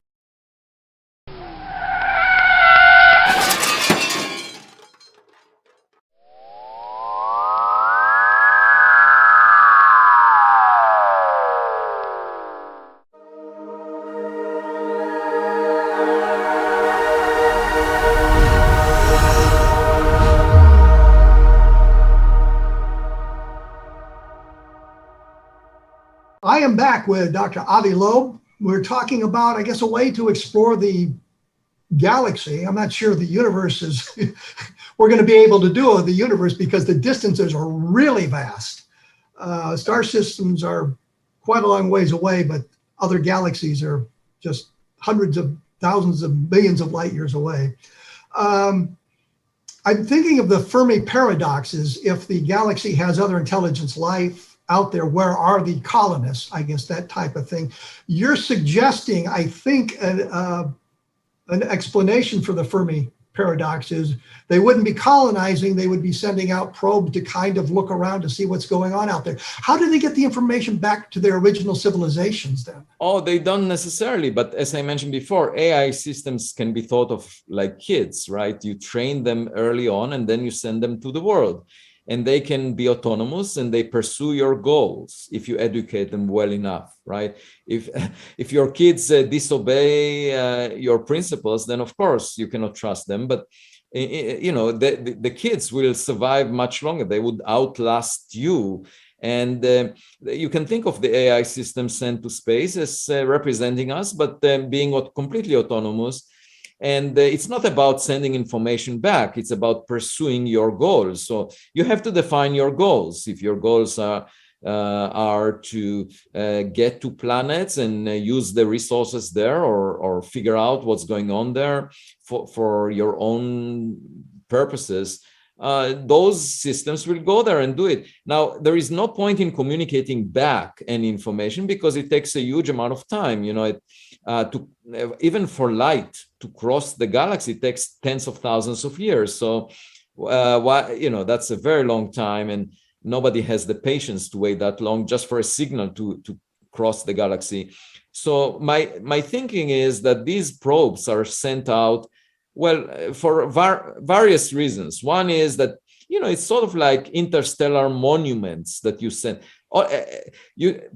Speaker 2: I am back with Dr. Avi Loeb. We're talking about, I guess, a way to explore the galaxy. I'm not sure the universe is, we're going to be able to do the universe because the distances are really vast. Star systems are quite a long ways away, but other galaxies are just hundreds of thousands of millions of light years away. I'm thinking of the Fermi paradoxes. If the galaxy has other intelligence life out there, where are the colonists? I guess that type of thing. You're suggesting, I think, an explanation for the Fermi paradox is they wouldn't be colonizing, they would be sending out probes to kind of look around to see what's going on out there. How do they get the information back to their original civilizations then?
Speaker 3: Oh, they don't necessarily, but as I mentioned before, AI systems can be thought of like kids, right? You train them early on and then you send them to the world. And they can be autonomous and they pursue your goals if you educate them well enough, right? If your kids disobey your principles, then of course you cannot trust them. But the kids will survive much longer. They would outlast you. And you can think of the AI system sent to space as representing us, but being completely autonomous. And it's not about sending information back. It's about pursuing your goals. So you have to define your goals. If your goals are to get to planets and use the resources there, or figure out what's going on there for your own purposes, those systems will go there and do it. Now, there is no point in communicating back any information because it takes a huge amount of time. Even for light to cross the galaxy, it takes tens of thousands of years. So, that's a very long time, and nobody has the patience to wait that long just for a signal to cross the galaxy. So my thinking is that these probes are sent out, well, for various reasons. One is that, it's sort of like interstellar monuments that you send.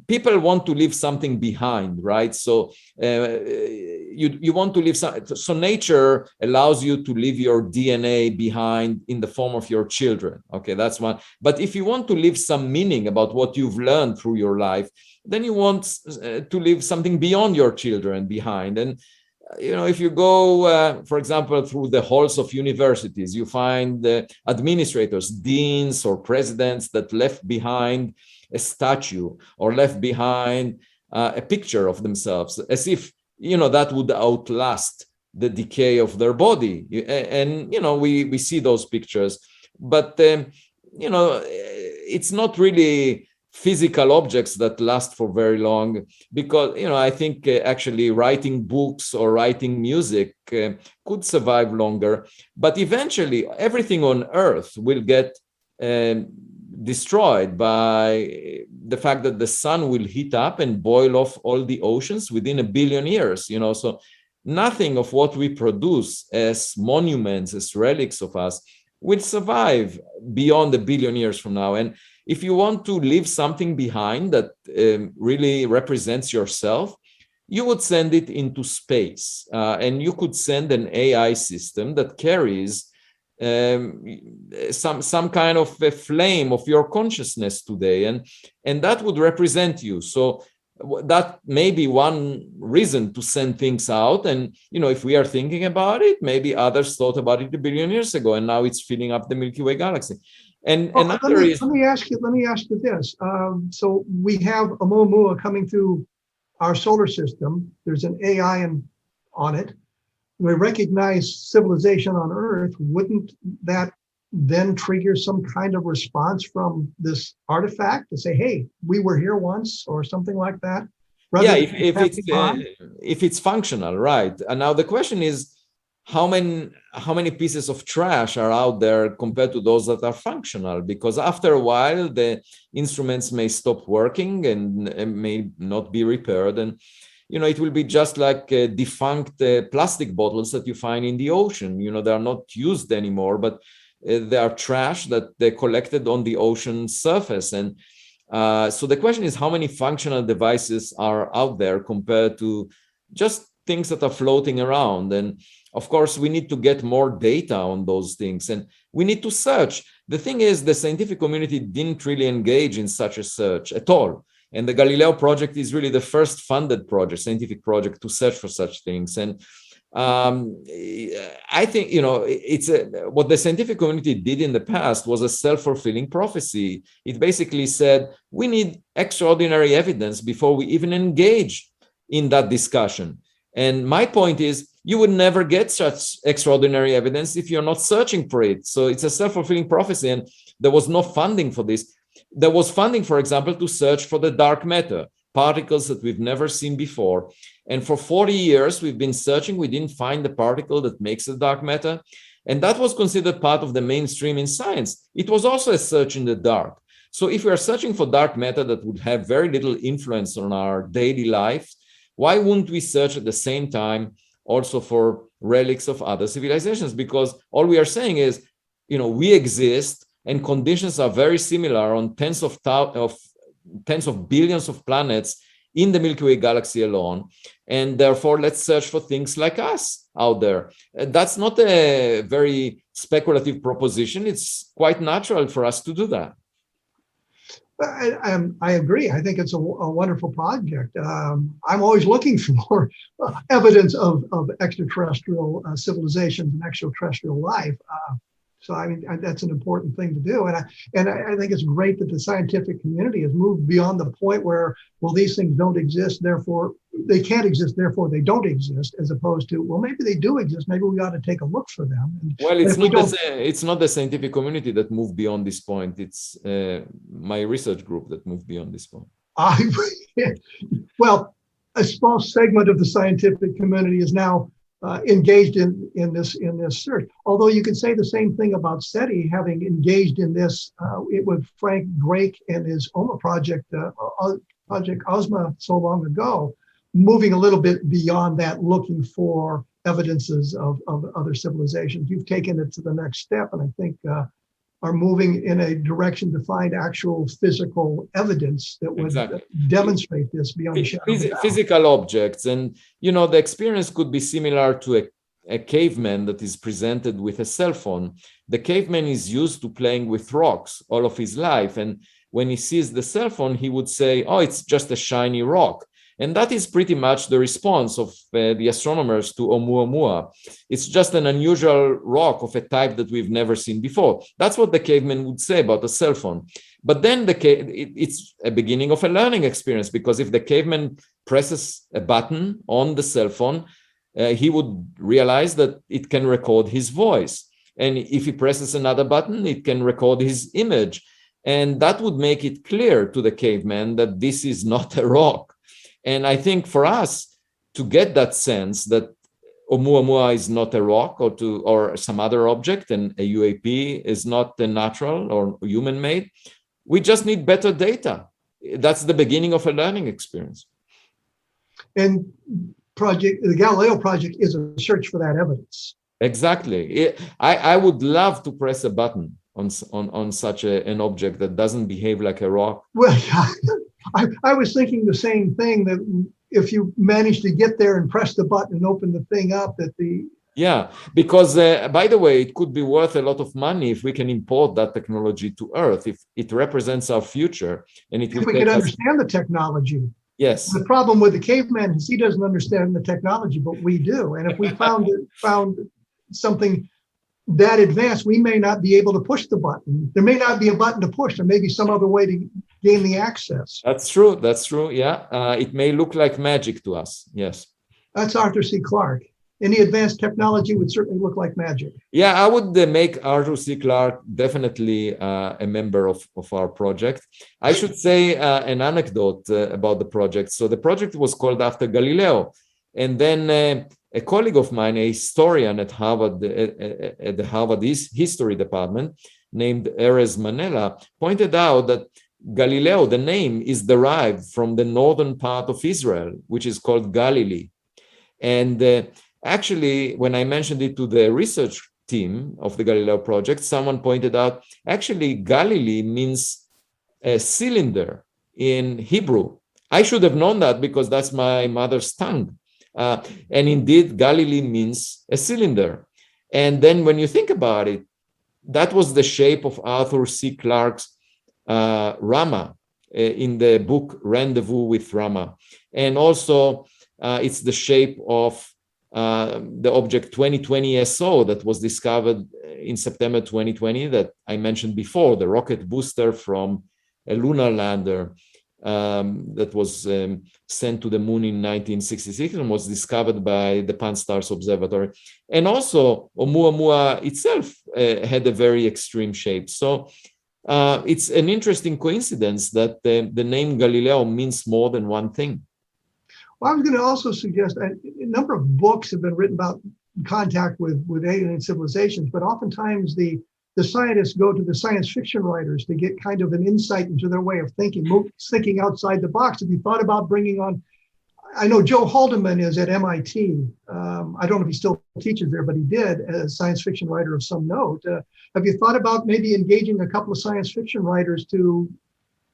Speaker 3: People want to leave something behind, right? So you want to leave so nature allows you to leave your DNA behind in the form of your children. Okay, that's one. But if you want to leave some meaning about what you've learned through your life, then you want to leave something beyond your children behind. And if you go, for example, through the halls of universities, you find administrators, deans, or presidents that left behind a statue or left behind a picture of themselves, as if, that would outlast the decay of their body. And, we see those pictures, but, it's not really physical objects that last for very long, because I think actually writing books or writing music could survive longer, but eventually everything on Earth will get destroyed by the fact that the sun will heat up and boil off all the oceans within 1 billion years. So nothing of what we produce as monuments, as relics of us, will survive beyond 1 billion years from now. And if you want to leave something behind that really represents yourself, you would send it into space. And you could send an AI system that carries some kind of a flame of your consciousness today. And that would represent you. So that may be one reason to send things out. And, if we are thinking about it, maybe others thought about it a billion years ago, and now it's filling up the Milky Way galaxy. And another
Speaker 2: let me ask you this. So we have Oumuamua coming through our solar system. There's an AI on it. We recognize civilization on Earth. Wouldn't that then trigger some kind of response from this artifact to say, hey, we were here once, or something like that?
Speaker 3: Yeah, if it's functional, right? And now the question is, how many pieces of trash are out there compared to those that are functional? Because after a while, the instruments may stop working and may not be repaired. And it will be just like defunct plastic bottles that you find in the ocean. They are not used anymore, but they are trash that they collected on the ocean surface. And so the question is, how many functional devices are out there compared to just things that are floating around? And of course, we need to get more data on those things, and we need to search. The thing is, the scientific community didn't really engage in such a search at all. And the Galileo project is really the first funded scientific project to search for such things. And I think, it's what the scientific community did in the past was a self-fulfilling prophecy. It basically said, we need extraordinary evidence before we even engage in that discussion. And my point is, you would never get such extraordinary evidence if you're not searching for it. So it's a self-fulfilling prophecy, and there was no funding for this. There was funding, for example, to search for the dark matter, particles that we've never seen before. And for 40 years, we've been searching. We didn't find the particle that makes the dark matter. And that was considered part of the mainstream in science. It was also a search in the dark. So if we are searching for dark matter that would have very little influence on our daily life, why wouldn't we search at the same time also for relics of other civilizations? Because all we are saying is, we exist, and conditions are very similar on tens of billions of planets in the Milky Way galaxy alone. And therefore, let's search for things like us out there. That's not a very speculative proposition. It's quite natural for us to do that.
Speaker 2: I agree. I think it's a wonderful project. I'm always looking for evidence of extraterrestrial civilizations and extraterrestrial life. So I mean, that's an important thing to do. And I think it's great that the scientific community has moved beyond the point where, well, these things don't exist, therefore they can't exist, therefore they don't exist, as opposed to, well, maybe they do exist, maybe we ought to take a look for them. And
Speaker 3: well, it's not the scientific community that moved beyond this point. It's my research group that moved beyond this point.
Speaker 2: Well, a small segment of the scientific community is now engaged in this search. Although you could say the same thing about SETI having engaged in this with Frank Drake and his OMA project, Project Ozma, so long ago, moving a little bit beyond that, looking for evidences of other civilizations. You've taken it to the next step, and I think are moving in a direction to find actual physical evidence that would demonstrate this beyond a shadow of a doubt.
Speaker 3: Physical objects. And, the experience could be similar to a caveman that is presented with a cell phone. The caveman is used to playing with rocks all of his life. And when he sees the cell phone, he would say, oh, it's just a shiny rock. And that is pretty much the response of the astronomers to Oumuamua. It's just an unusual rock of a type that we've never seen before. That's what the caveman would say about a cell phone. But then it's a beginning of a learning experience, because if the caveman presses a button on the cell phone, he would realize that it can record his voice. And if he presses another button, it can record his image. And that would make it clear to the caveman that this is not a rock. And I think for us to get that sense that Oumuamua is not a rock or some other object, and a UAP is not a natural or human-made, we just need better data. That's the beginning of a learning experience.
Speaker 2: And the Galileo project is a search for that evidence.
Speaker 3: Exactly. I would love to press a button on such an object that doesn't behave like a rock.
Speaker 2: Well, I was thinking the same thing, that if you manage to get there and press the button and open the thing up,
Speaker 3: Yeah, because by the way, it could be worth a lot of money if we can import that technology to Earth, if it represents our future. And if
Speaker 2: we could understand the technology.
Speaker 3: Yes.
Speaker 2: The problem with the caveman is he doesn't understand the technology, but we do. And if we found something that advanced, we may not be able to push the button. There may not be a button to push. There may be some other way to gain the access.
Speaker 3: That's true. That's true. Yeah. It may look like magic to us. Yes.
Speaker 2: That's Arthur C. Clarke. Any advanced technology would certainly look like magic.
Speaker 3: Yeah, I would make Arthur C. Clarke definitely a member of our project. I should say an anecdote about the project. So the project was called after Galileo. And then a colleague of mine, a historian at Harvard, at the Harvard History Department, named Erez Manela, pointed out that Galileo, the name, is derived from the northern part of Israel, which is called Galilee. And actually, when I mentioned it to the research team of the Galileo project, someone pointed out, actually, Galilee means a cylinder in Hebrew. I should have known that because that's my mother's tongue. And indeed, Galilee means a cylinder. And then when you think about it, that was the shape of Arthur C. Clarke's Rama in the book Rendezvous with Rama. And also, it's the shape of the object 2020 SO that was discovered in September 2020 that I mentioned before, the rocket booster from a lunar lander that was sent to the moon in 1966 and was discovered by the Pan-STARRS Observatory. And also Oumuamua itself had a very extreme shape. So it's an interesting coincidence that the name Galileo means more than one thing.
Speaker 2: Well, I was going to also suggest a number of books have been written about contact with alien civilizations, but oftentimes the scientists go to the science fiction writers to get kind of an insight into their way of thinking outside the box. Have you thought about bringing on, I know Joe Haldeman is at MIT. I don't know if he still teaches there, but he did as a science fiction writer of some note. Have you thought about maybe engaging a couple of science fiction writers to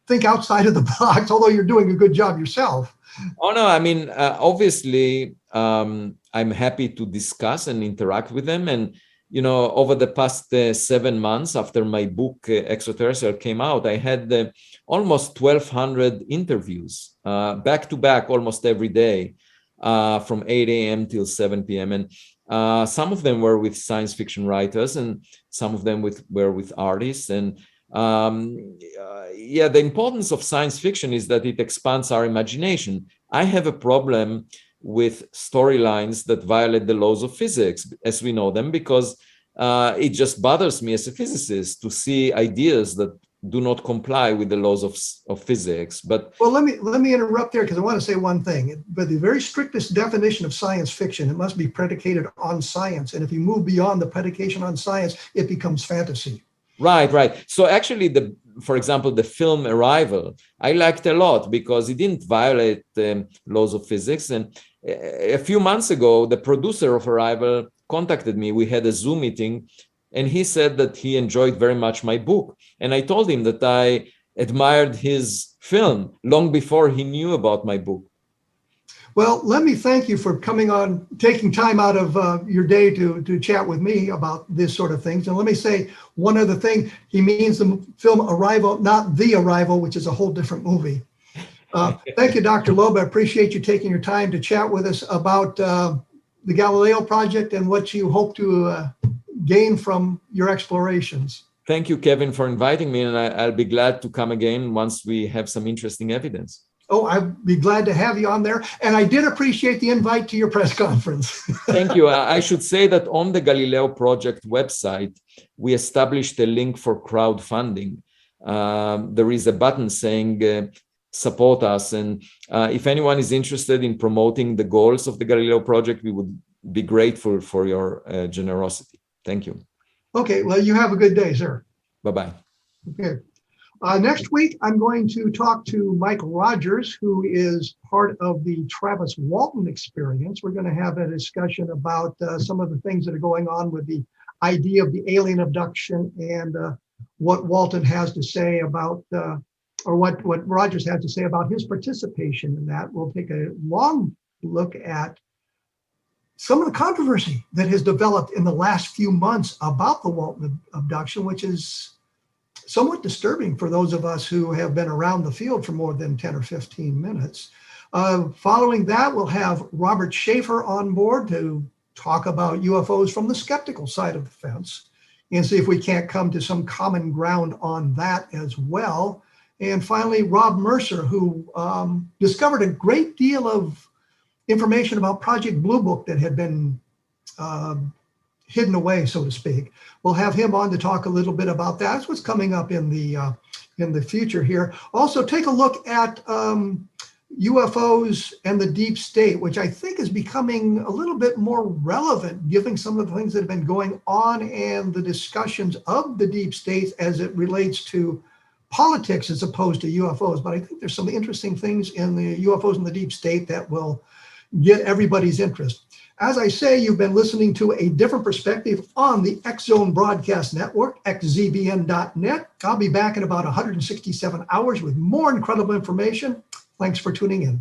Speaker 2: think outside of the box, although you're doing a good job yourself?
Speaker 3: Oh, no, I mean, obviously, I'm happy to discuss and interact with them. And, you know, over the past 7 months after my book, Extraterrestrial, came out, I had almost 1,200 interviews back to back almost every day from 8 a.m. till 7 p.m. And some of them were with science fiction writers and some of them were with artists. And yeah, the importance of science fiction is that it expands our imagination. I have a problem with storylines that violate the laws of physics as we know them, because it just bothers me as a physicist to see ideas that do not comply with the laws of physics. But
Speaker 2: well, let me interrupt there because I want to say one thing. But the very strictest definition of science fiction, it must be predicated on science. And if you move beyond the predication on science, it becomes fantasy.
Speaker 3: Right. So actually, for example, the film Arrival, I liked a lot because it didn't violate the laws of physics. And a few months ago, the producer of Arrival contacted me. We had a Zoom meeting, and he said that he enjoyed very much my book. And I told him that I admired his film long before he knew about my book.
Speaker 2: Well, let me thank you for coming on, taking time out of your day to chat with me about this sort of things. And let me say one other thing. He means the film Arrival, not The Arrival, which is a whole different movie. Thank you, Dr. Loeb. I appreciate you taking your time to chat with us about the Galileo project and what you hope to gain from your explorations.
Speaker 3: Thank you, Kevin, for inviting me. And I'll be glad to come again once we have some interesting evidence.
Speaker 2: Oh, I'd be glad to have you on there. And I did appreciate the invite to your press conference.
Speaker 3: Thank you. I should say that on the Galileo Project website, we established a link for crowdfunding. There is a button saying support us. And if anyone is interested in promoting the goals of the Galileo Project, we would be grateful for your generosity. Thank you.
Speaker 2: Okay, well, you have a good day, sir.
Speaker 3: Bye-bye.
Speaker 2: Okay. Next week, I'm going to talk to Mike Rogers, who is part of the Travis Walton experience. We're going to have a discussion about some of the things that are going on with the idea of the alien abduction and what Walton has to say about, or what Rogers has to say about his participation in that. We'll take a long look at some of the controversy that has developed in the last few months about the Walton abduction, which is somewhat disturbing for those of us who have been around the field for more than 10 or 15 minutes. Following that, we'll have Robert Schaefer on board to talk about UFOs from the skeptical side of the fence and see if we can't come to some common ground on that as well. And finally, Rob Mercer, who discovered a great deal of information about Project Blue Book that had been hidden away, so to speak. We'll have him on to talk a little bit about that. That's what's coming up in the future here. Also, take a look at UFOs and the deep state, which I think is becoming a little bit more relevant, given some of the things that have been going on and the discussions of the deep state as it relates to politics as opposed to UFOs. But I think there's some interesting things in the UFOs and the deep state that will get everybody's interest. As I say, you've been listening to A Different Perspective on the X Zone Broadcast Network, xzbn.net. I'll be back in about 167 hours with more incredible information. Thanks for tuning in.